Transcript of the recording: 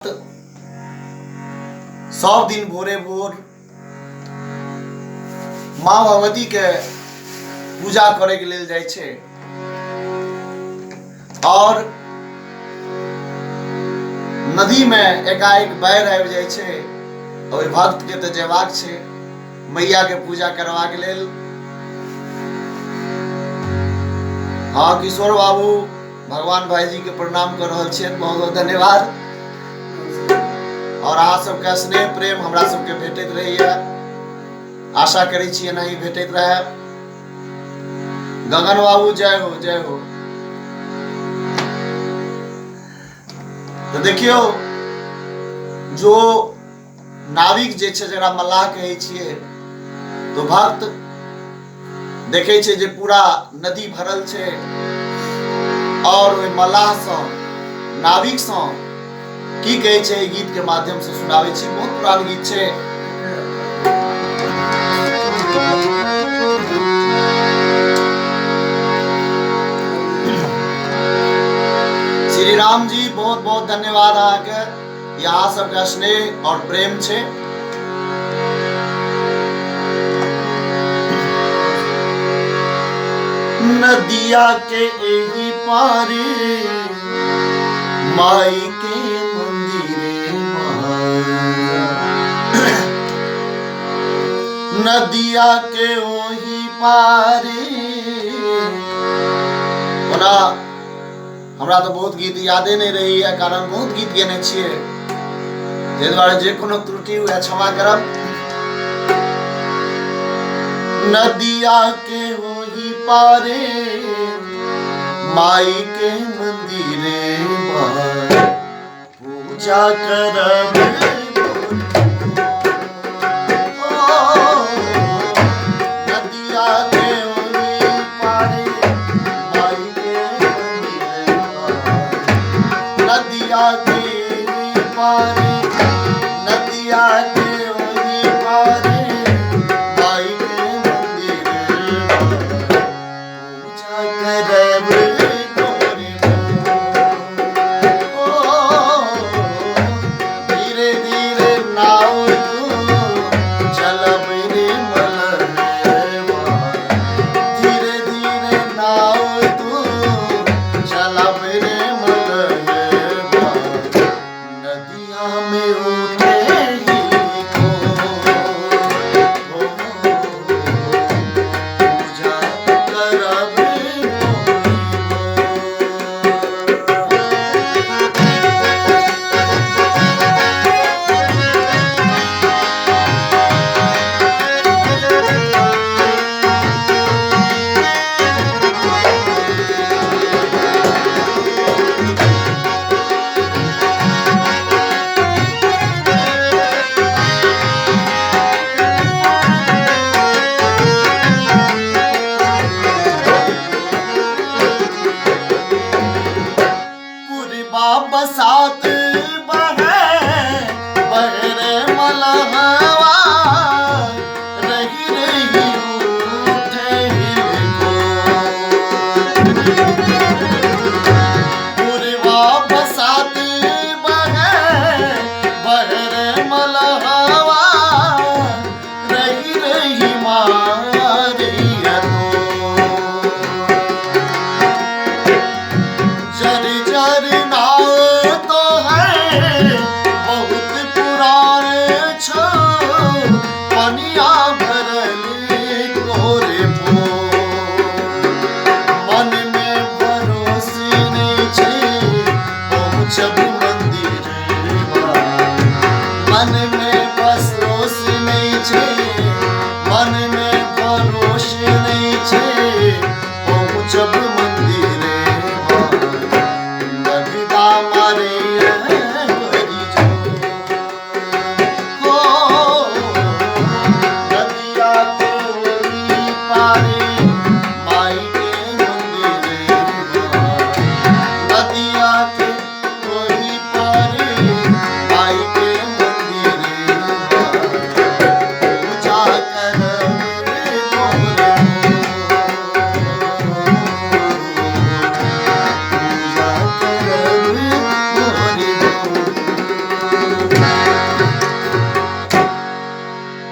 सब दिन भोरे भोर माँ भगवती के पूजा करे के लेल जाय छे और नदी में एकाएक बाढ़ आबि जाय छे और भक्त के तो जेबाक छे मैया के पूजा करवा के लेल। हाँ किशोर बाबू भगवान भाई जी के प्रणाम कर रहल छियनि, बहुत बहुत धन्यवाद। और अहाँ सबके स्नेह प्रेम हमरा सबके भेटैत रहैया, आशा करै छी एनाही भेटैत रहे। गगन बाबू जय हो जय हो। तो देखियो जो नाविक जे छे जरा मल्लाह कहै छियै, तो भक्त देखे छे जे पूरा नदी भरल छे और ओइ मल्लाह सँ नाविक सँ की कहे छे गीत के माध्यम से सुनावे छी। बहुत पुरान गीत छे। श्री राम जी बहुत बहुत धन्यवाद अहाँ के, यहाँ सबका स्नेह और प्रेम छे। नदिया के एही पारे माई के नदिया के ओही पारे। ओना हमरा तो बहुत गीत यादे नहीं रही है, कारण बहुत गीत गेने छिए, ताहि दुआरे जे कोनो त्रुटि हुए क्षमा करब। नदिया के ओही पारे माई के मंदिरे पूजा करब। में